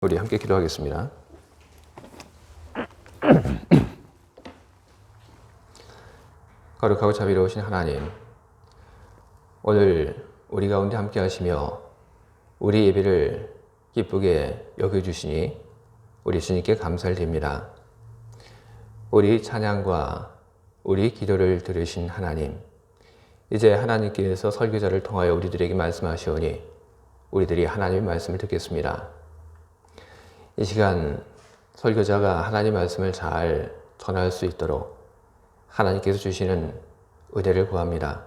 우리 함께 기도하겠습니다. 거룩하고 자비로우신 하나님, 오늘 우리 가운데 함께 하시며 우리 예배를 기쁘게 여겨주시니 우리 주님께 감사를 드립니다. 우리 찬양과 우리 기도를 들으신 하나님, 이제 하나님께서 설교자를 통하여 우리들에게 말씀하시오니 우리들이 하나님의 말씀을 듣겠습니다. 이 시간 설교자가 하나님의 말씀을 잘 전할 수 있도록 하나님께서 주시는 은혜를 구합니다.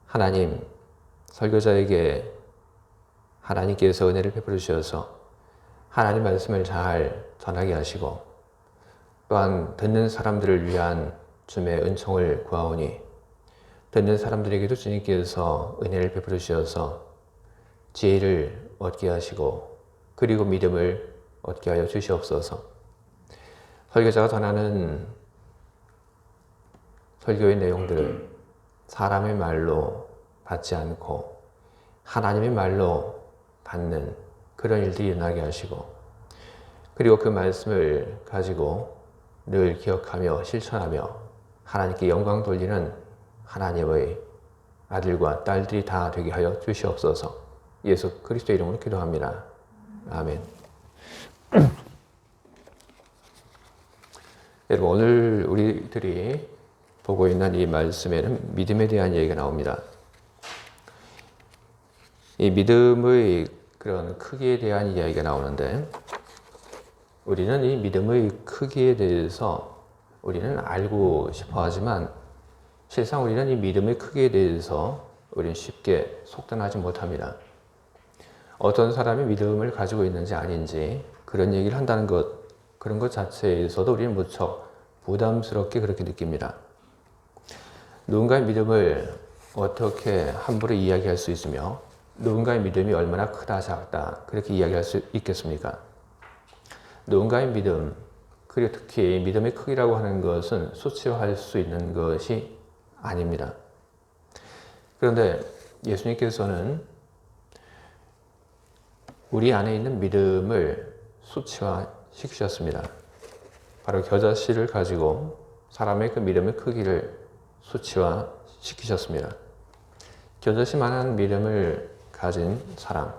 하나님, 설교자에게 하나님께서 은혜를 베풀어 주셔서 하나님 말씀을 잘 전하게 하시고 또한 듣는 사람들을 위한 주님의 은총을 구하오니 듣는 사람들에게도 주님께서 은혜를 베풀어 주셔서 지혜를 얻게 하시고 그리고 믿음을 얻게 하여 주시옵소서. 설교자가 전하는 설교의 내용들을 사람의 말로 받지 않고 하나님의 말로 받는 그런 일들이 일어나게 하시고 그리고 그 말씀을 가지고 늘 기억하며 실천하며 하나님께 영광 돌리는 하나님의 아들과 딸들이 다 되게 하여 주시옵소서. 예수 그리스도의 이름으로 기도합니다. 아멘. 여러분, 오늘 우리들이 보고 있는 이 말씀에는 믿음에 대한 얘기가 나옵니다. 이 믿음의 그런 크기에 대한 이야기가 나오는데 우리는 이 믿음의 크기에 대해서 우리는 알고 싶어 하지만 실상 우리는 이 믿음의 크기에 대해서 우리는 쉽게 속단하지 못합니다. 어떤 사람이 믿음을 가지고 있는지 아닌지 그런 얘기를 한다는 것, 그런 것 자체에서도 우리는 무척 부담스럽게 그렇게 느낍니다. 누군가의 믿음을 어떻게 함부로 이야기할 수 있으며 누군가의 믿음이 얼마나 크다 작다 그렇게 이야기할 수 있겠습니까? 누군가의 믿음, 그리고 특히 믿음의 크기라고 하는 것은 수치화할 수 있는 것이 아닙니다. 그런데 예수님께서는 우리 안에 있는 믿음을 수치화시키셨습니다. 바로 겨자씨를 가지고 사람의 그 믿음의 크기를 수치화시키셨습니다. 겨자씨만한 믿음을 가진 사람,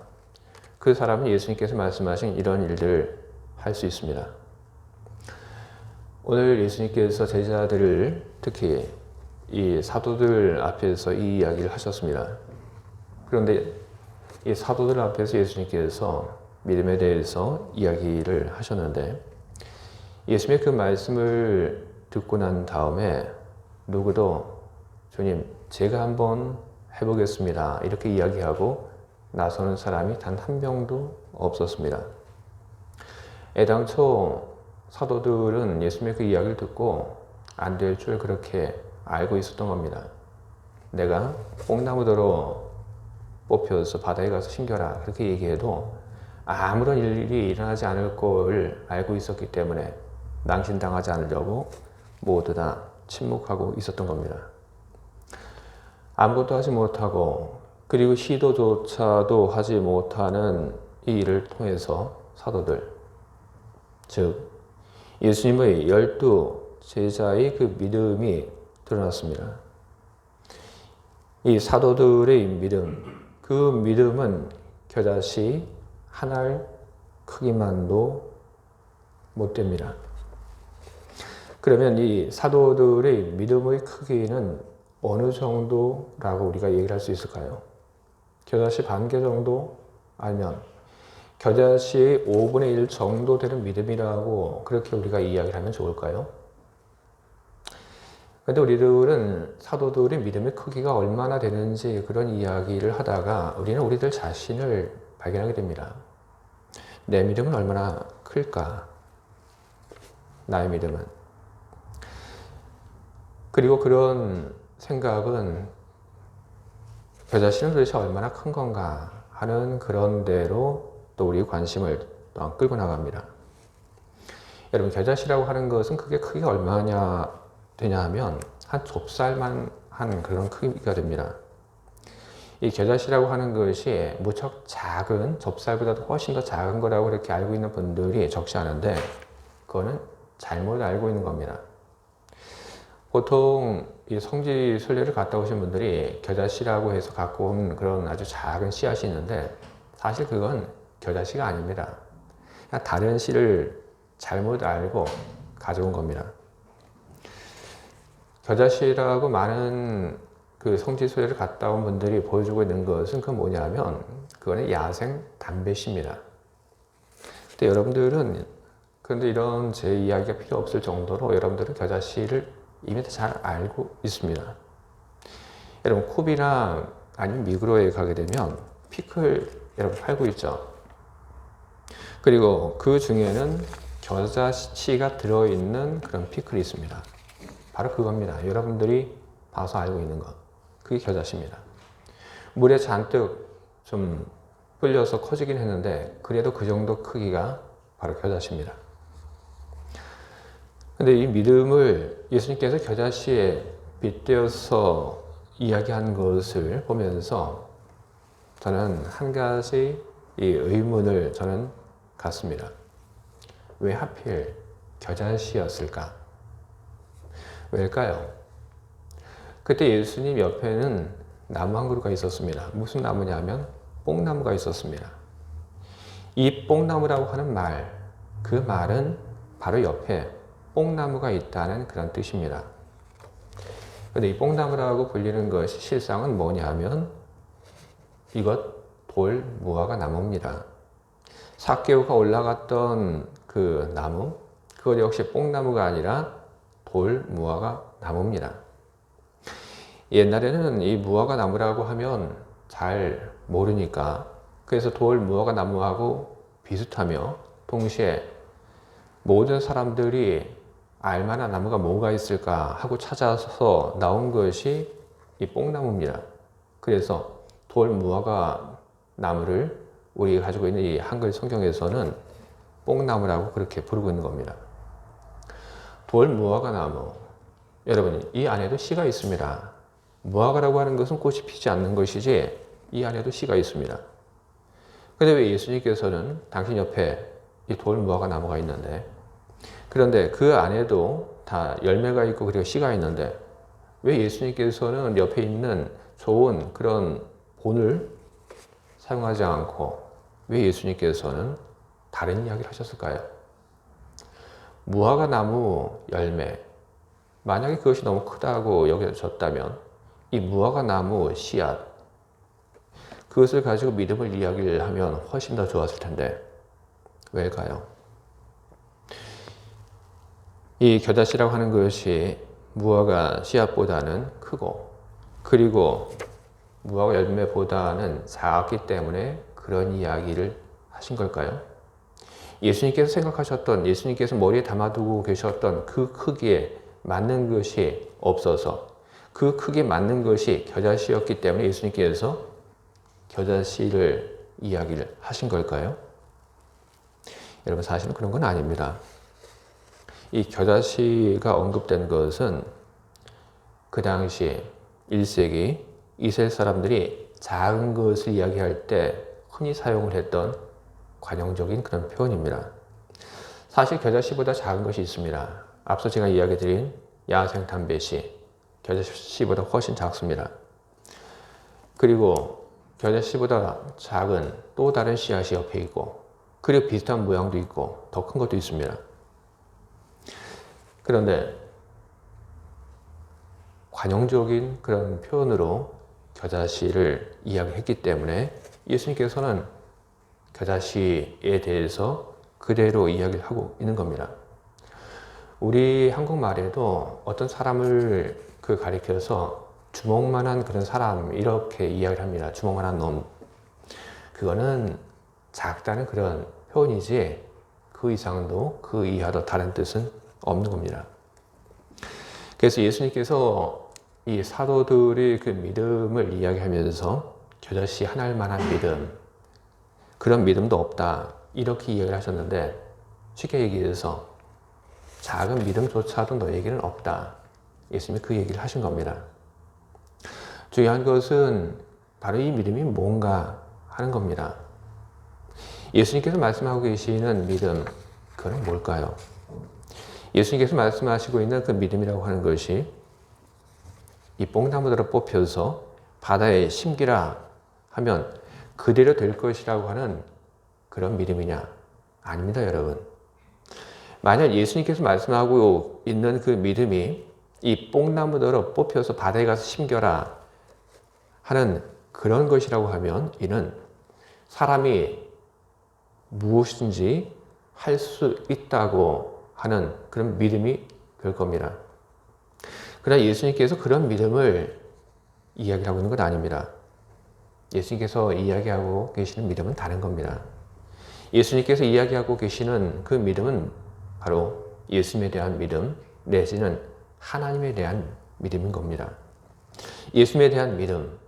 그 사람은 예수님께서 말씀하신 이런 일들을 할 수 있습니다. 오늘 예수님께서 제자들을 특히 이 사도들 앞에서 이 이야기를 하셨습니다. 그런데 이 사도들 앞에서 예수님께서 믿음에 대해서 이야기를 하셨는데 예수님의 그 말씀을 듣고 난 다음에 누구도 주님, 제가 한번 해보겠습니다. 이렇게 이야기하고 나서는 사람이 단 한 명도 없었습니다. 애당초 사도들은 예수님의 그 이야기를 듣고 안 될 줄 그렇게 알고 있었던 겁니다. 내가 뽕나무더러 뽑혀서 바다에 가서 숨겨라 그렇게 얘기해도 아무런 일이 일어나지 않을 걸 알고 있었기 때문에 낭신당하지 않으려고 모두 다 침묵하고 있었던 겁니다. 아무것도 하지 못하고 그리고 시도조차도 하지 못하는 이 일을 통해서 사도들, 즉 예수님의 12 제자의 그 믿음이 드러났습니다. 이 사도들의 믿음, 그 믿음은 겨자씨 한 알 크기만도 못 됩니다. 그러면 이 사도들의 믿음의 크기는 어느 정도라고 우리가 얘기를 할 수 있을까요? 겨자씨 반 개 정도? 아니면 겨자씨의 5분의 1 정도 되는 믿음이라고 그렇게 우리가 이야기를 하면 좋을까요? 그런데 우리들은 사도들의 믿음의 크기가 얼마나 되는지 그런 이야기를 하다가 우리는 우리들 자신을 발견하게 됩니다. 내 믿음은 얼마나 클까? 나의 믿음은. 그리고 그런 생각은 겨자씨는 도대체 얼마나 큰 건가 하는 그런 대로 또 우리 관심을 또 끌고 나갑니다. 여러분, 겨자씨라고 하는 것은 그게 크기가 얼마나 되냐 하면 한 좁쌀만 한 그런 크기가 됩니다. 이 겨자씨라고 하는 것이 무척 작은, 좁쌀보다도 훨씬 더 작은 거라고 그렇게 알고 있는 분들이 적지 않은데, 그거는 잘못 알고 있는 겁니다. 보통 이 성지 순례를 갔다 오신 분들이 겨자씨라고 해서 갖고 온 그런 아주 작은 씨앗이 있는데, 사실 그건 겨자씨가 아닙니다. 그냥 다른 씨를 잘못 알고 가져온 겁니다. 겨자씨라고 많은 그 성지 순례를 갔다 온 분들이 보여주고 있는 것은 그 뭐냐면, 그거는 야생 담배씨입니다. 근데 여러분들은, 그런데 이런 제 이야기가 필요 없을 정도로 여러분들은 겨자씨를 이미 잘 알고 있습니다. 여러분, 쿱이나 아니면 미그로에 가게 되면 피클 여러분 팔고 있죠. 그리고 그 중에는 겨자씨가 들어있는 그런 피클이 있습니다. 바로 그겁니다. 여러분들이 봐서 알고 있는 것. 그게 겨자씨입니다. 물에 잔뜩 좀 불려서 커지긴 했는데, 그래도 그 정도 크기가 바로 겨자씨입니다. 근데 이 믿음을 예수님께서 겨자씨에 빗대어서 이야기한 것을 보면서 저는 한 가지 이 의문을 저는 갖습니다. 왜 하필 겨자씨였을까? 왜일까요? 그때 예수님 옆에는 나무 한 그루가 있었습니다. 무슨 나무냐면 뽕나무가 있었습니다. 이 뽕나무라고 하는 말, 그 말은 바로 옆에 뽕나무가 있다는 그런 뜻입니다. 그런데 이 뽕나무라고 불리는 것이 실상은 뭐냐면 이것 돌 무화과 나무입니다. 삭개오가 올라갔던 그 나무, 그것 역시 뽕나무가 아니라 돌 무화과 나무입니다. 옛날에는 이 무화과 나무라고 하면 잘 모르니까, 그래서 돌 무화과 나무하고 비슷하며 동시에 모든 사람들이 알만한 나무가 뭐가 있을까 하고 찾아서 나온 것이 이 뽕나무입니다. 그래서 돌 무화과 나무를 우리가 가지고 있는 이 한글 성경에서는 뽕나무라고 그렇게 부르고 있는 겁니다. 돌 무화과 나무, 여러분 이 안에도 씨가 있습니다. 무화과라고 하는 것은 꽃이 피지 않는 것이지 이 안에도 씨가 있습니다. 그런데 왜 예수님께서는 당신 옆에 이 돌 무화과 나무가 있는데, 그런데 그 안에도 다 열매가 있고 그리고 씨가 있는데 왜 예수님께서는 옆에 있는 좋은 그런 본을 사용하지 않고 왜 예수님께서는 다른 이야기를 하셨을까요? 무화과 나무 열매, 만약에 그것이 너무 크다고 여겨졌다면 이 무화과 나무 씨앗, 그것을 가지고 믿음을 이야기를 하면 훨씬 더 좋았을 텐데 왜일까요? 이 겨자씨라고 하는 것이 무화과 씨앗보다는 크고 그리고 무화과 열매보다는 작기 때문에 그런 이야기를 하신 걸까요? 예수님께서 생각하셨던, 예수님께서 머리에 담아두고 계셨던 그 크기에 맞는 것이 없어서 그 크기에 맞는 것이 겨자씨였기 때문에 예수님께서 겨자씨를 이야기를 하신 걸까요? 여러분, 사실은 그런 건 아닙니다. 이 겨자씨가 언급된 것은 그 당시 1세기 이스라엘 사람들이 작은 것을 이야기할 때 흔히 사용을 했던 관용적인 그런 표현입니다. 사실 겨자씨보다 작은 것이 있습니다. 앞서 제가 이야기 드린 야생 담배씨, 겨자씨보다 훨씬 작습니다. 그리고 겨자씨보다 작은 또 다른 씨앗이 옆에 있고, 그리고 비슷한 모양도 있고 더 큰 것도 있습니다. 그런데 관용적인 그런 표현으로 겨자씨를 이야기했기 때문에 예수님께서는 겨자씨에 대해서 그대로 이야기를 하고 있는 겁니다. 우리 한국말에도 어떤 사람을 가리켜서 주먹만한 그런 사람 이렇게 이야기를 합니다. 주먹만한 놈. 그거는 작다는 그런 표현이지 그 이상도 그 이하도 다른 뜻은 없는 겁니다. 그래서 예수님께서 이 사도들의 그 믿음을 이야기하면서 겨자씨 하나만한 믿음, 그런 믿음도 없다 이렇게 이야기를 하셨는데, 쉽게 얘기해서 작은 믿음조차도 너에게는 없다, 예수님이 그 얘기를 하신 겁니다. 중요한 것은 바로 이 믿음이 뭔가 하는 겁니다. 예수님께서 말씀하고 계시는 믿음, 그건 뭘까요? 예수님께서 말씀하시고 있는 그 믿음이라고 하는 것이 이 뽕나무대로 뽑혀서 바다에 심기라 하면 그대로 될 것이라고 하는 그런 믿음이냐? 아닙니다, 여러분. 만약 예수님께서 말씀하고 있는 그 믿음이 이 뽕나무대로 뽑혀서 바다에 가서 심겨라 하는 그런 것이라고 하면 이는 사람이 무엇인지 할 수 있다고 하는 그런 믿음이 될 겁니다. 그러나 예수님께서 그런 믿음을 이야기하고 있는 건 아닙니다. 예수님께서 이야기하고 계시는 믿음은 다른 겁니다. 예수님께서 이야기하고 계시는 그 믿음은 바로 예수님에 대한 믿음 내지는 하나님에 대한 믿음인 겁니다. 예수님에 대한 믿음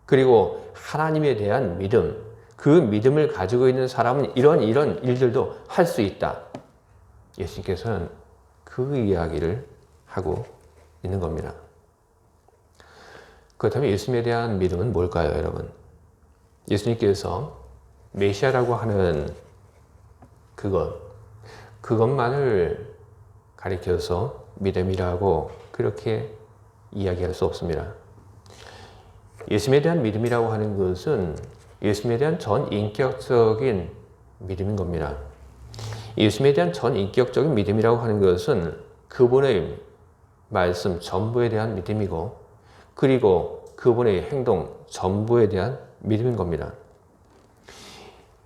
그리고 하나님에 대한 믿음, 그 믿음을 가지고 있는 사람은 이런 일들도 할 수 있다. 예수님께서는 그 이야기를 하고 있는 겁니다. 그렇다면 예수님에 대한 믿음은 뭘까요, 여러분? 예수님께서 메시아라고 하는 그것만을 가리켜서 믿음이라고 그렇게 이야기할 수 없습니다. 예수님에 대한 믿음이라고 하는 것은 예수님에 대한 전인격적인 믿음인 겁니다. 예수님에 대한 전인격적인 믿음이라고 하는 것은 그분의 말씀 전부에 대한 믿음이고 그리고 그분의 행동 전부에 대한 믿음인 겁니다.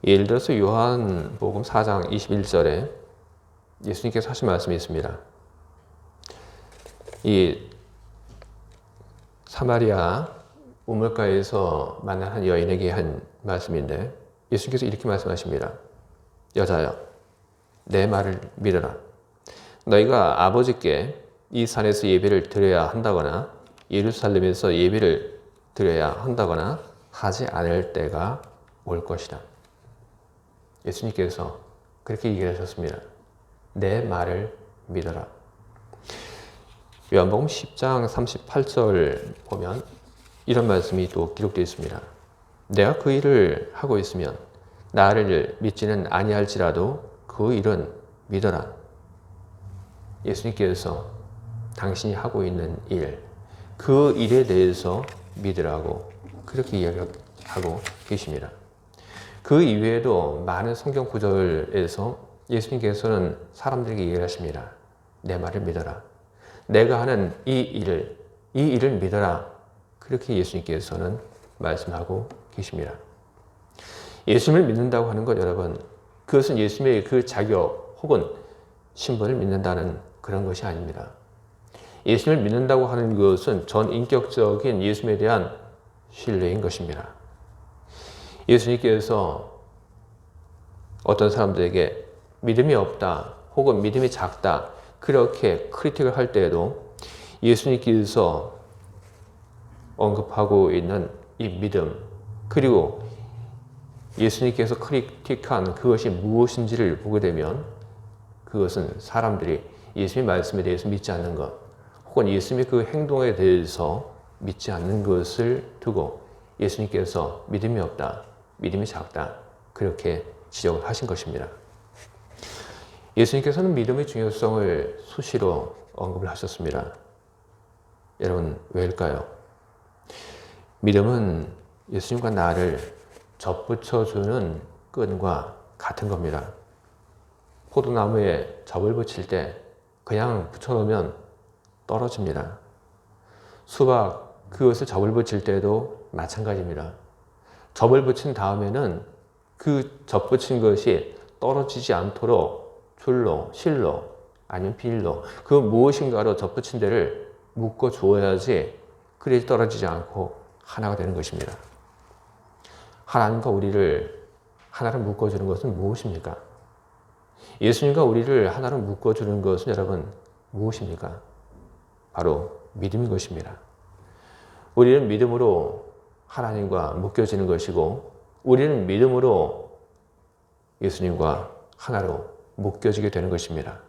예를 들어서 요한복음 4장 21절에 예수님께서 하신 말씀이 있습니다. 이 사마리아 우물가에서 만난 한 여인에게 한 말씀인데 예수님께서 이렇게 말씀하십니다. 여자여, 내 말을 믿어라. 너희가 아버지께 이 산에서 예배를 드려야 한다거나 예루살렘에서 예배를 드려야 한다거나 하지 않을 때가 올 것이다. 예수님께서 그렇게 얘기하셨습니다. 내 말을 믿어라. 요한복음 10장 38절 보면 이런 말씀이 또 기록되어 있습니다. 내가 그 일을 하고 있으면 나를 믿지는 아니할지라도 그 일은 믿어라. 예수님께서 당신이 하고 있는 일, 그 일에 대해서 믿으라고 그렇게 이야기하고 계십니다. 그 이외에도 많은 성경 구절에서 예수님께서는 사람들에게 얘기를 하십니다. 내 말을 믿어라. 내가 하는 이 일을 믿어라. 그렇게 예수님께서는 말씀하고 계십니다. 예수님을 믿는다고 하는 것 여러분, 그것은 예수님의 그 자격 혹은 신분을 믿는다는 그런 것이 아닙니다. 예수님을 믿는다고 하는 것은 전인격적인 예수님에 대한 신뢰인 것입니다. 예수님께서 어떤 사람들에게 믿음이 없다 혹은 믿음이 작다 그렇게 크리틱을 할 때에도 예수님께서 언급하고 있는 이 믿음 그리고 예수님께서 크리틱한 그것이 무엇인지를 보게 되면 그것은 사람들이 예수님의 말씀에 대해서 믿지 않는 것 혹은 예수님의 그 행동에 대해서 믿지 않는 것을 두고 예수님께서 믿음이 없다, 믿음이 작다 그렇게 지적을 하신 것입니다. 예수님께서는 믿음의 중요성을 수시로 언급을 하셨습니다. 여러분 왜일까요? 믿음은 예수님과 나를 접붙여주는 끈과 같은 겁니다. 포도나무에 접을 붙일 때 그냥 붙여놓으면 떨어집니다. 수박 그것을 접을 붙일 때도 마찬가지입니다. 접을 붙인 다음에는 그 접붙인 것이 떨어지지 않도록 줄로, 실로, 아니면 비닐로 그 무엇인가로 접붙인 데를 묶어 주어야지 그래야 떨어지지 않고 하나가 되는 것입니다. 하나님과 우리를 하나로 묶어주는 것은 무엇입니까? 예수님과 우리를 하나로 묶어주는 것은 여러분 무엇입니까? 바로 믿음인 것입니다. 우리는 믿음으로 하나님과 묶여지는 것이고 우리는 믿음으로 예수님과 하나로 묶여지게 되는 것입니다.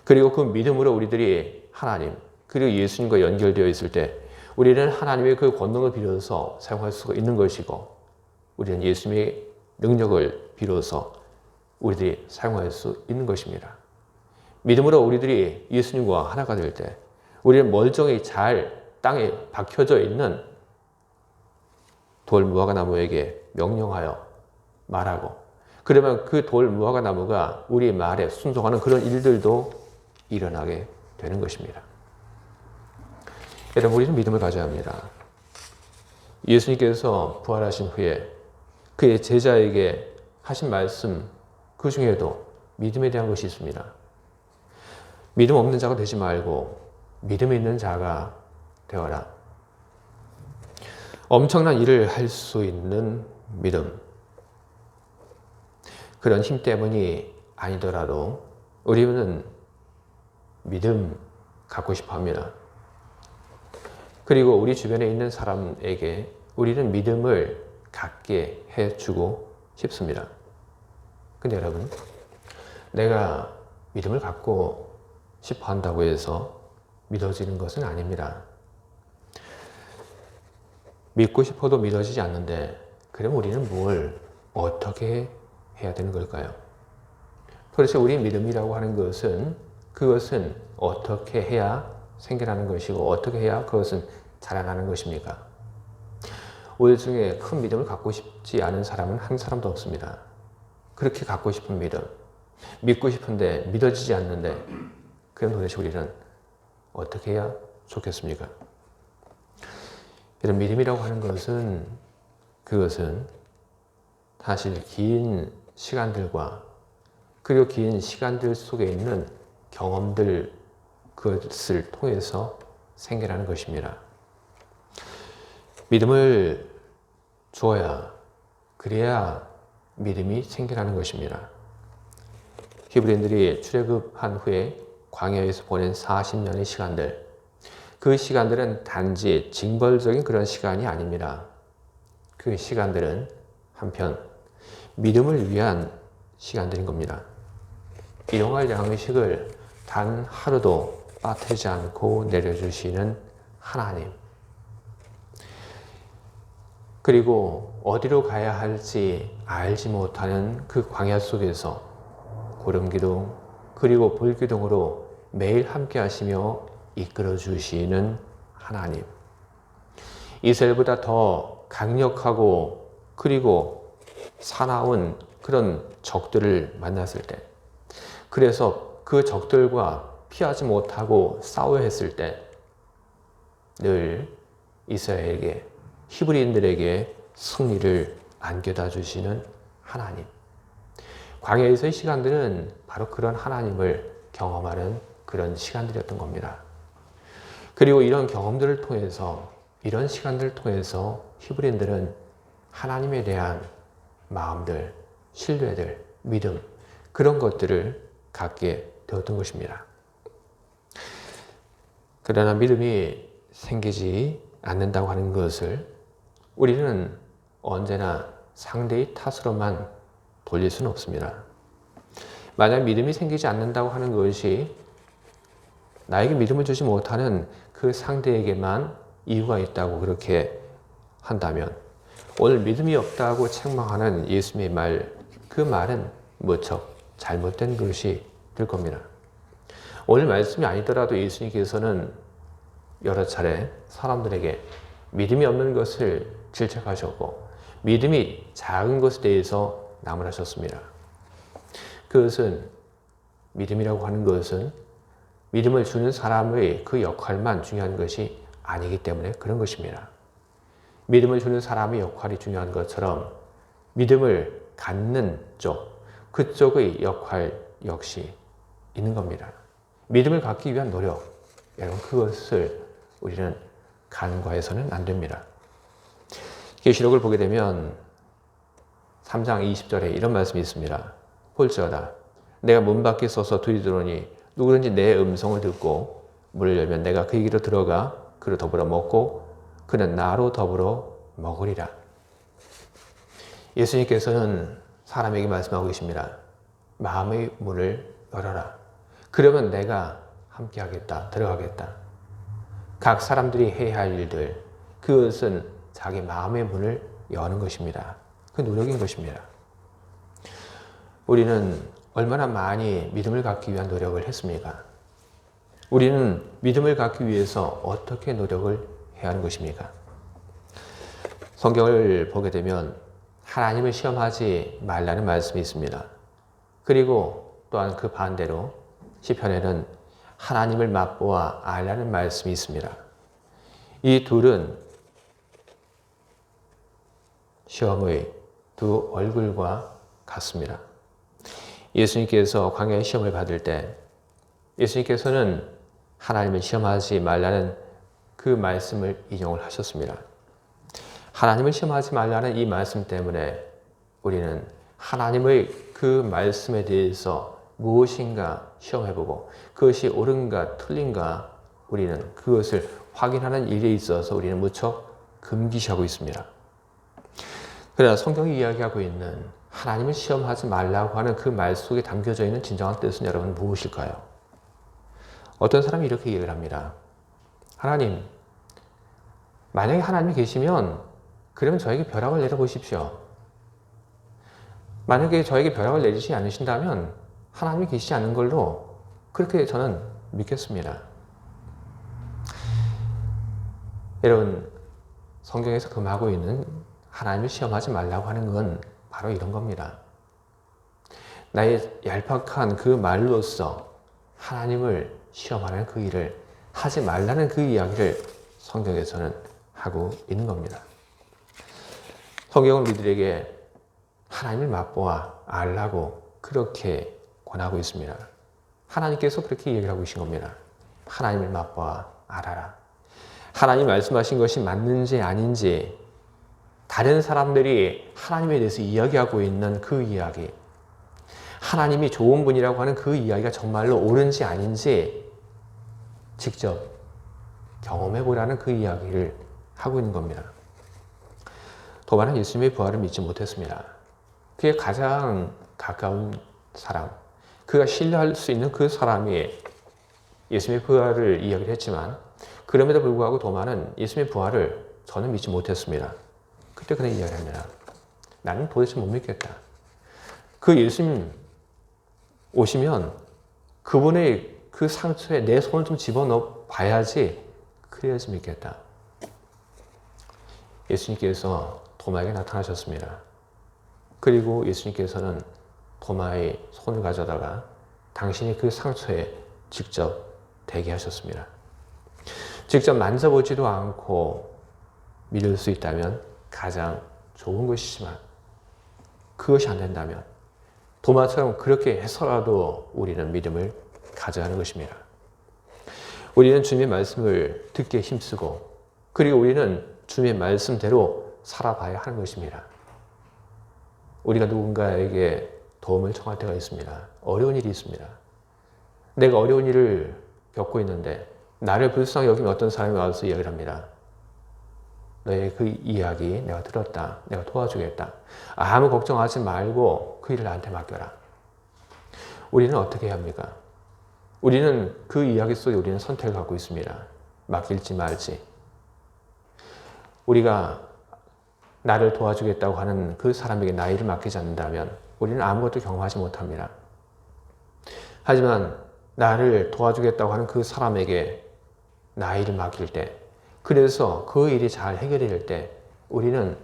그리고 그 믿음으로 우리들이 하나님 그리고 예수님과 연결되어 있을 때 우리는 하나님의 그 권능을 빌어서 사용할 수가 있는 것이고 우리는 예수님의 능력을 빌어서 우리들이 사용할 수 있는 것입니다. 믿음으로 우리들이 예수님과 하나가 될 때 우리는 멀쩡히 잘 땅에 박혀져 있는 돌 무화과 나무에게 명령하여 말하고 그러면 그 돌 무화과 나무가 우리 말에 순종하는 그런 일들도 일어나게 되는 것입니다. 여러분, 우리는 믿음을 가져야 합니다. 예수님께서 부활하신 후에 그의 제자에게 하신 말씀 그 중에도 믿음에 대한 것이 있습니다. 믿음 없는 자가 되지 말고 믿음 있는 자가 되어라. 엄청난 일을 할 수 있는 믿음. 그런 힘 때문이 아니더라도 우리는 믿음 갖고 싶어 합니다. 그리고 우리 주변에 있는 사람에게 우리는 믿음을 갖게 해주고 싶습니다. 근데 여러분, 내가 믿음을 갖고 싶어 한다고 해서 믿어지는 것은 아닙니다. 믿고 싶어도 믿어지지 않는데 그럼 우리는 뭘 어떻게 해야 되는 걸까요? 도대체 우리 믿음이라고 하는 것은 그것은 어떻게 해야 생겨나는 것이고 어떻게 해야 그것은 자라나는 것입니까? 우리 중에 큰 믿음을 갖고 싶지 않은 사람은 한 사람도 없습니다. 그렇게 갖고 싶은 믿음, 믿고 싶은데 믿어지지 않는데 그럼 도대체 우리는 어떻게 해야 좋겠습니까? 이런 믿음이라고 하는 것은 그것은 사실 긴 시간들과 그리고 긴 시간들 속에 있는 경험들 그것을 통해서 생겨나는 것입니다. 믿음을 주어야 그래야 믿음이 생겨나는 것입니다. 히브리인들이 출애굽한 후에 광야에서 보낸 40년의 시간들, 그 시간들은 단지 징벌적인 그런 시간이 아닙니다. 그 시간들은 한편 믿음을 위한 시간들인 겁니다. 일용할 양식을 단 하루도 빠뜨리지 않고 내려주시는 하나님. 그리고 어디로 가야 할지 알지 못하는 그 광야 속에서 구름기둥 그리고 불기둥으로 매일 함께 하시며 이끌어 주시는 하나님. 이스라엘보다 더 강력하고 그리고 사나운 그런 적들을 만났을 때, 그래서 그 적들과 피하지 못하고 싸워야 했을 때 늘 이스라엘에게 히브리인들에게 승리를 안겨다 주시는 하나님. 광야에서의 시간들은 바로 그런 하나님을 경험하는 그런 시간들이었던 겁니다. 그리고 이런 경험들을 통해서 이런 시간들을 통해서 히브리인들은 하나님에 대한 마음들, 신뢰들, 믿음 그런 것들을 갖게 되었던 것입니다. 그러나 믿음이 생기지 않는다고 하는 것을 우리는 언제나 상대의 탓으로만 돌릴 수는 없습니다. 만약 믿음이 생기지 않는다고 하는 것이 나에게 믿음을 주지 못하는 그 상대에게만 이유가 있다고 그렇게 한다면 오늘 믿음이 없다고 책망하는 예수님의 말, 그 말은 무척 잘못된 것이 될 겁니다. 오늘 말씀이 아니더라도 예수님께서는 여러 차례 사람들에게 믿음이 없는 것을 질책하셨고 믿음이 작은 것에 대해서 나무라셨습니다. 그것은 믿음이라고 하는 것은 믿음을 주는 사람의 그 역할만 중요한 것이 아니기 때문에 그런 것입니다. 믿음을 주는 사람의 역할이 중요한 것처럼 믿음을 갖는 쪽, 그쪽의 역할 역시 있는 겁니다. 믿음을 갖기 위한 노력, 여러분 그것을 우리는 간과해서는 안 됩니다. 계시록을 보게 되면 3장 20절에 이런 말씀이 있습니다. 볼지어다 내가 문 밖에 서서 두드리노니 누구든지 내 음성을 듣고 문을 열면 내가 그에게로 들어가 그로 더불어 먹고 그는 나로 더불어 먹으리라. 예수님께서는 사람에게 말씀하고 계십니다. 마음의 문을 열어라. 그러면 내가 함께 하겠다. 들어가겠다. 각 사람들이 해야 할 일들, 그것은 자기 마음의 문을 여는 것입니다. 그 노력인 것입니다. 우리는 얼마나 많이 믿음을 갖기 위한 노력을 했습니까? 우리는 믿음을 갖기 위해서 어떻게 노력을 해야 하는 것입니까? 성경을 보게 되면 하나님을 시험하지 말라는 말씀이 있습니다. 그리고 또한 그 반대로 시편에는 하나님을 맛보아 알라는 말씀이 있습니다. 이 둘은 시험의 두 얼굴과 같습니다. 예수님께서 광야의 시험을 받을 때 예수님께서는 하나님을 시험하지 말라는 그 말씀을 인용을 하셨습니다. 하나님을 시험하지 말라는 이 말씀 때문에 우리는 하나님의 그 말씀에 대해서 무엇인가 시험해보고 그것이 옳은가 틀린가 우리는 그것을 확인하는 일에 있어서 우리는 무척 금기시하고 있습니다. 그러나 성경이 이야기하고 있는 하나님을 시험하지 말라고 하는 그 말 속에 담겨져 있는 진정한 뜻은 여러분 무엇일까요? 어떤 사람이 이렇게 얘기를 합니다. 하나님, 만약에 하나님이 계시면 그러면 저에게 벼락을 내려보십시오. 만약에 저에게 벼락을 내리지 않으신다면 하나님이 계시지 않는 걸로 그렇게 저는 믿겠습니다. 여러분, 성경에서 금하고 있는 하나님을 시험하지 말라고 하는 건 바로 이런 겁니다. 나의 얄팍한 그 말로써 하나님을 시험하는 그 일을 하지 말라는 그 이야기를 성경에서는 하고 있는 겁니다. 성경은 우리들에게 하나님을 맛보아 알라고 그렇게 권하고 있습니다. 하나님께서 그렇게 얘기를 하고 계신 겁니다. 하나님을 맛보아 알아라. 하나님 말씀하신 것이 맞는지 아닌지 다른 사람들이 하나님에 대해서 이야기하고 있는 그 이야기, 하나님이 좋은 분이라고 하는 그 이야기가 정말로 옳은지 아닌지 직접 경험해 보라는 그 이야기를 하고 있는 겁니다. 도마는 예수님의 부활을 믿지 못했습니다. 그의 가장 가까운 사람, 그가 신뢰할 수 있는 그 사람이 예수님의 부활을 이야기를 했지만 그럼에도 불구하고 도마는 예수님의 부활을 저는 믿지 못했습니다. 그때 그는 이야기를 합니다. 나는 도대체 못 믿겠다. 그 예수님 오시면 그분의 그 상처에 내 손을 좀 집어넣어 봐야지 그래야지 믿겠다. 예수님께서 도마에게 나타나셨습니다. 그리고 예수님께서는 도마의 손을 가져다가 당신이 그 상처에 직접 대게 하셨습니다. 직접 만져보지도 않고 믿을 수 있다면 가장 좋은 것이지만 그것이 안 된다면 도마처럼 그렇게 해서라도 우리는 믿음을 가져야 하는 것입니다. 우리는 주님의 말씀을 듣기에 힘쓰고 그리고 우리는 주님의 말씀대로 살아봐야 하는 것입니다. 우리가 누군가에게 도움을 청할 때가 있습니다. 어려운 일이 있습니다. 내가 어려운 일을 겪고 있는데 나를 불쌍히 여기는 어떤 사람이 와서 이야기를 합니다. 너의 그 이야기 내가 들었다. 내가 도와주겠다. 아무 걱정하지 말고 그 일을 나한테 맡겨라. 우리는 어떻게 해야 합니까? 우리는 그 이야기 속에 우리는 선택을 갖고 있습니다. 맡길지 말지. 우리가 나를 도와주겠다고 하는 그 사람에게 나의 일을 맡기지 않는다면 우리는 아무것도 경험하지 못합니다. 하지만 나를 도와주겠다고 하는 그 사람에게 나의 일을 맡길 때 그래서 그 일이 잘 해결될 때 우리는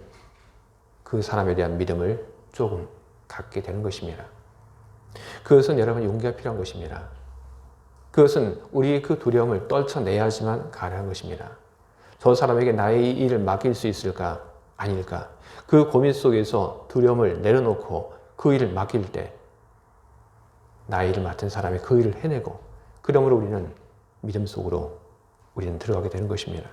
그 사람에 대한 믿음을 조금 갖게 되는 것입니다. 그것은 여러분 용기가 필요한 것입니다. 그것은 우리의 그 두려움을 떨쳐내야지만 가능한 것입니다. 저 사람에게 나의 일을 맡길 수 있을까? 아닐까? 그 고민 속에서 두려움을 내려놓고 그 일을 맡길 때 나의 일을 맡은 사람이 그 일을 해내고 그러므로 우리는 믿음 속으로 우리는 들어가게 되는 것입니다.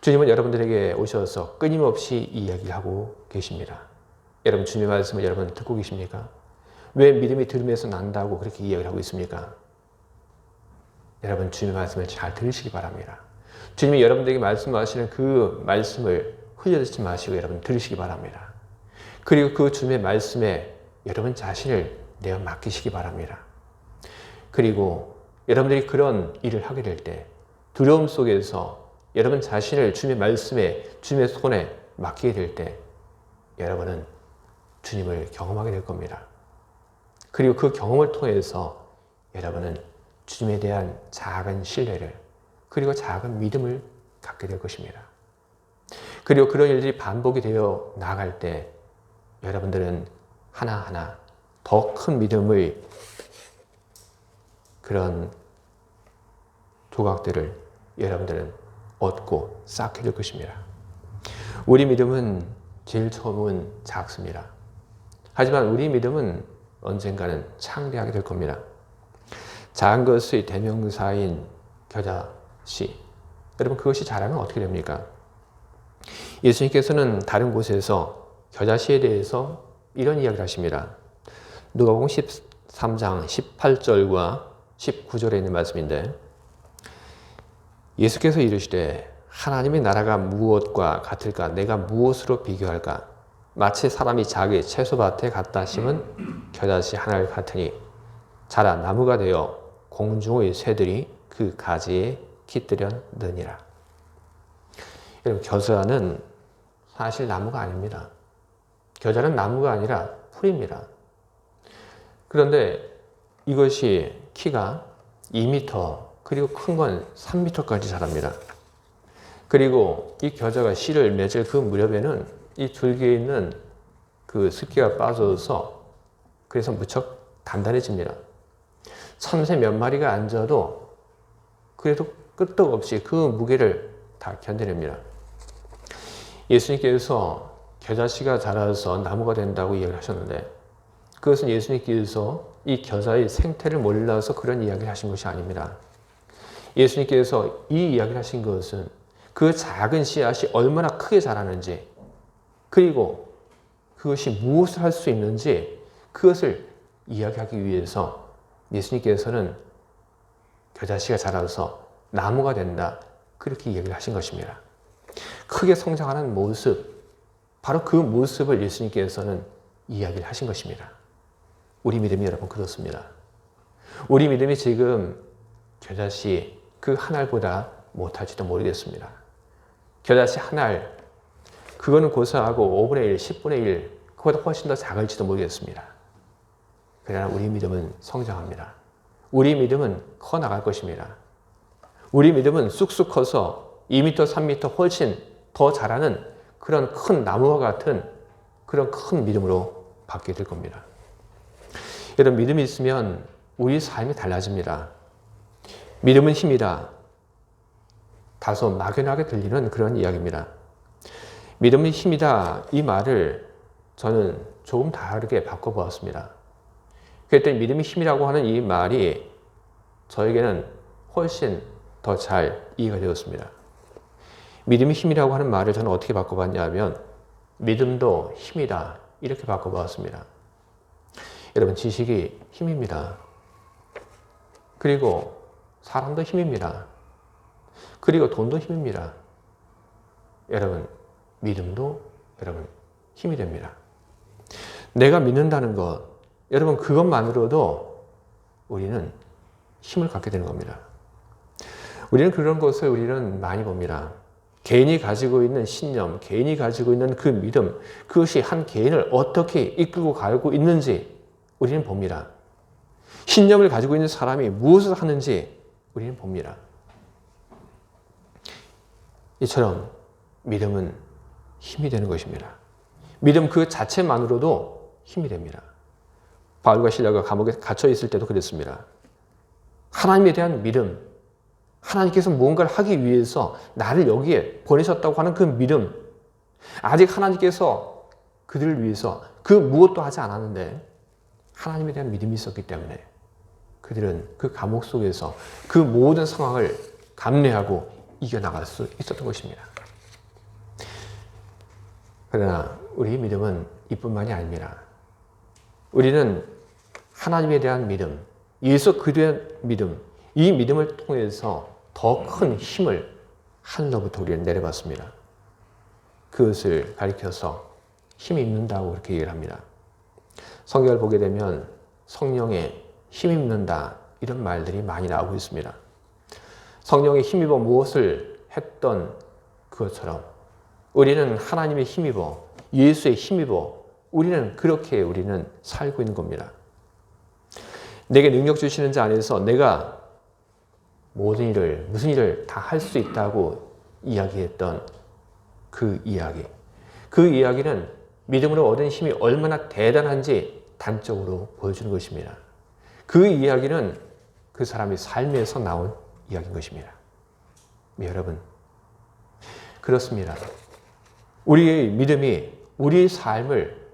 주님은 여러분들에게 오셔서 끊임없이 이야기하고 계십니다. 여러분 주님의 말씀을 여러분 듣고 계십니까? 왜 믿음이 들음에서 난다고 그렇게 이야기를 하고 있습니까? 여러분 주님의 말씀을 잘 들으시기 바랍니다. 주님이 여러분들에게 말씀하시는 그 말씀을 흘려듣지 마시고 여러분 들으시기 바랍니다. 그리고 그 주님의 말씀에 여러분 자신을 내어 맡기시기 바랍니다. 그리고 여러분들이 그런 일을 하게 될 때 두려움 속에서 여러분 자신을 주님의 말씀에, 주님의 손에 맡기게 될 때 여러분은 주님을 경험하게 될 겁니다. 그리고 그 경험을 통해서 여러분은 주님에 대한 작은 신뢰를 그리고 작은 믿음을 갖게 될 것입니다. 그리고 그런 일들이 반복이 되어 나갈 때 여러분들은 하나하나 더 큰 믿음의 그런 조각들을 여러분들은 얻고 쌓게 될 것입니다. 우리 믿음은 제일 처음은 작습니다. 하지만 우리 믿음은 언젠가는 창대하게 될 겁니다. 작은 것의 대명사인 겨자씨. 여러분 그것이 자라면 어떻게 됩니까? 예수님께서는 다른 곳에서 겨자씨에 대해서 이런 이야기를 하십니다. 누가복음 13장 18절과 19절에 있는 말씀인데 예수께서 이르시되 하나님의 나라가 무엇과 같을까? 내가 무엇으로 비교할까? 마치 사람이 자기 채소밭에 갖다 심은 겨자씨 하나를 같으니 자라 나무가 되어 공중의 새들이 그 가지에 깃들였느니라. 여러분 겨자는 사실 나무가 아닙니다. 겨자는 나무가 아니라 풀입니다. 그런데 이것이 키가 2m 그리고 큰 건 3m까지 자랍니다. 그리고 이 겨자가 씨를 맺을 그 무렵에는 이 줄기에 있는 그 습기가 빠져서 그래서 무척 단단해집니다. 참새 몇 마리가 앉아도 그래도 끄떡없이 그 무게를 다 견뎌냅니다. 예수님께서 겨자씨가 자라서 나무가 된다고 이야기를 하셨는데 그것은 예수님께서 이 겨자의 생태를 몰라서 그런 이야기를 하신 것이 아닙니다. 예수님께서 이 이야기를 하신 것은 그 작은 씨앗이 얼마나 크게 자라는지 그리고 그것이 무엇을 할 수 있는지 그것을 이야기하기 위해서 예수님께서는 겨자씨가 자라서 나무가 된다 그렇게 이야기를 하신 것입니다. 크게 성장하는 모습 바로 그 모습을 예수님께서는 이야기를 하신 것입니다. 우리 믿음이 여러분 그렇습니다. 우리 믿음이 지금 겨자씨 그 한 알보다 못할지도 모르겠습니다. 겨자씨 한 알, 그거는 고사하고 5분의 1, 10분의 1, 그보다 훨씬 더 작을지도 모르겠습니다. 그러나 우리 믿음은 성장합니다. 우리 믿음은 커 나갈 것입니다. 우리 믿음은 쑥쑥 커서 2m, 3m 훨씬 더 자라는 그런 큰 나무와 같은 그런 큰 믿음으로 바뀌게 될 겁니다. 여러분 믿음이 있으면 우리 삶이 달라집니다. 믿음은 힘이다. 다소 막연하게 들리는 그런 이야기입니다. 믿음은 힘이다. 이 말을 저는 조금 다르게 바꿔보았습니다. 그랬더니 믿음이 힘이라고 하는 이 말이 저에게는 훨씬 더 잘 이해가 되었습니다. 믿음이 힘이라고 하는 말을 저는 어떻게 바꿔봤냐면 믿음도 힘이다. 이렇게 바꿔보았습니다. 여러분 지식이 힘입니다. 그리고 사람도 힘입니다. 그리고 돈도 힘입니다. 여러분 믿음도 여러분 힘이 됩니다. 내가 믿는다는 것 여러분 그것만으로도 우리는 힘을 갖게 되는 겁니다. 우리는 그런 것을 우리는 많이 봅니다. 개인이 가지고 있는 신념, 개인이 가지고 있는 그 믿음, 그것이 한 개인을 어떻게 이끌고 가고 있는지 우리는 봅니다. 신념을 가지고 있는 사람이 무엇을 하는지 우리는 봅니다. 이처럼 믿음은 힘이 되는 것입니다. 믿음 그 자체만으로도 힘이 됩니다. 바울과 실라가 감옥에 갇혀 있을 때도 그랬습니다. 하나님에 대한 믿음, 하나님께서 무언가를 하기 위해서 나를 여기에 보내셨다고 하는 그 믿음, 아직 하나님께서 그들을 위해서 그 무엇도 하지 않았는데 하나님에 대한 믿음이 있었기 때문에 그들은 그 감옥 속에서 그 모든 상황을 감내하고 이겨나갈 수 있었던 것입니다. 그러나 우리 믿음은 이뿐만이 아닙니다. 우리는 하나님에 대한 믿음, 예수 그리스도의 믿음, 이 믿음을 통해서 더 큰 힘을 하늘로부터 우리는 내려받습니다. 그것을 가리켜서 힘이 있는다고 그렇게 얘기를 합니다. 성경을 보게 되면 성령에 힘 입는다 이런 말들이 많이 나오고 있습니다. 성령에 힘입어 무엇을 했던 그것처럼 우리는 하나님의 힘입어 예수의 힘입어 우리는 그렇게 우리는 살고 있는 겁니다. 내게 능력 주시는 자 안에서 내가 모든 일을 무슨 일을 다 할 수 있다고 이야기했던 그 이야기. 그 이야기는 믿음으로 얻은 힘이 얼마나 대단한지 단적으로 보여주는 것입니다. 그 이야기는 그 사람의 삶에서 나온 이야기인 것입니다. 여러분, 그렇습니다. 우리의 믿음이 우리의 삶을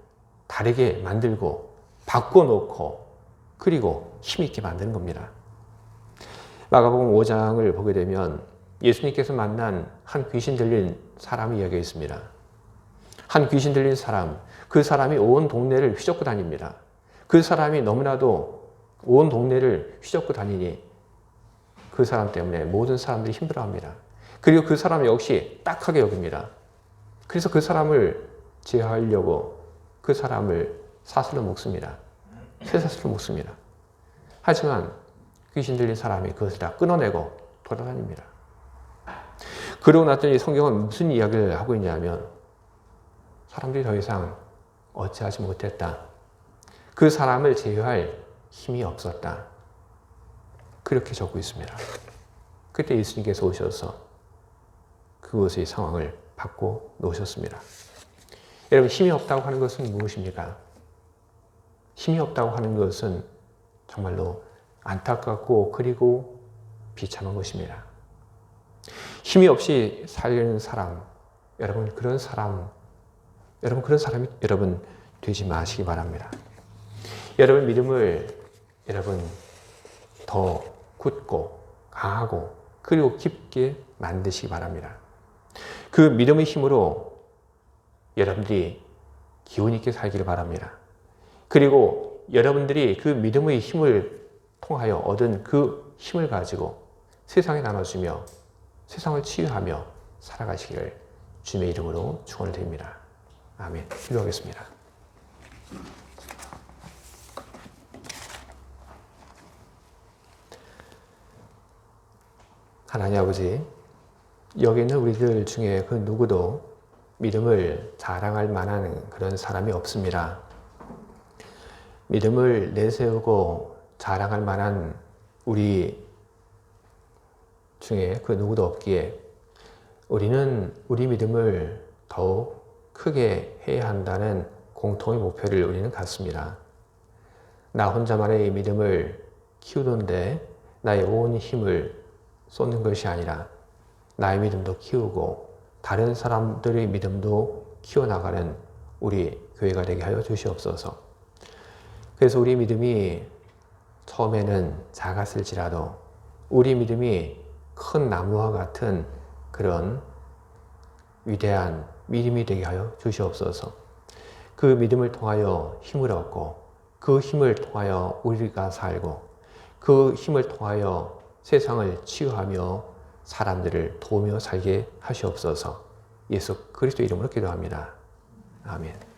다르게 만들고 바꿔놓고 그리고 힘있게 만드는 겁니다. 마가복음 5장을 보게 되면 예수님께서 만난 한 귀신 들린 사람의 이야기가 있습니다. 한 귀신 들린 사람, 그 사람이 온 동네를 휘젓고 다닙니다. 그 사람이 너무나도 온 동네를 휘젓고 다니니 그 사람 때문에 모든 사람들이 힘들어합니다. 그리고 그 사람 역시 딱하게 여깁니다. 그래서 그 사람을 제어하려고 그 사람을 사슬로 묶습니다. 쇠사슬로 묶습니다. 하지만 귀신 들린 사람이 그것을 다 끊어내고 돌아다닙니다. 그러고 났더니 성경은 무슨 이야기를 하고 있냐면 사람들이 더 이상 어찌하지 못했다. 그 사람을 제어할 힘이 없었다. 그렇게 적고 있습니다. 그때 예수님께서 오셔서 그것의 상황을 바꿔 놓으셨습니다. 여러분, 힘이 없다고 하는 것은 무엇입니까? 힘이 없다고 하는 것은 정말로 안타깝고 그리고 비참한 것입니다. 힘이 없이 살려는 사람, 여러분 그런 사람이 여러분 되지 마시기 바랍니다. 여러분 믿음을 여러분 더 굳고 강하고 그리고 깊게 만드시기 바랍니다. 그 믿음의 힘으로 여러분들이 기운 있게 살기를 바랍니다. 그리고 여러분들이 그 믿음의 힘을 통하여 얻은 그 힘을 가지고 세상에 나눠주며 세상을 치유하며 살아가시기를 주님의 이름으로 축원을 드립니다. 아멘. 기도하겠습니다. 하나님 아버지, 여기 있는 우리들 중에 그 누구도 믿음을 자랑할 만한 그런 사람이 없습니다. 믿음을 내세우고 자랑할 만한 우리 중에 그 누구도 없기에 우리는 우리 믿음을 더욱 크게 해야 한다는 공통의 목표를 우리는 갖습니다. 나 혼자만의 믿음을 키우는데 나의 온 힘을 쏟는 것이 아니라 나의 믿음도 키우고 다른 사람들의 믿음도 키워나가는 우리 교회가 되게 하여 주시옵소서. 그래서 우리 믿음이 처음에는 작았을지라도 우리 믿음이 큰 나무와 같은 그런 위대한 믿음이 되게 하여 주시옵소서. 그 믿음을 통하여 힘을 얻고 그 힘을 통하여 우리가 살고 그 힘을 통하여 세상을 치유하며 사람들을 도우며 살게 하시옵소서. 예수 그리스도 이름으로 기도합니다. 아멘.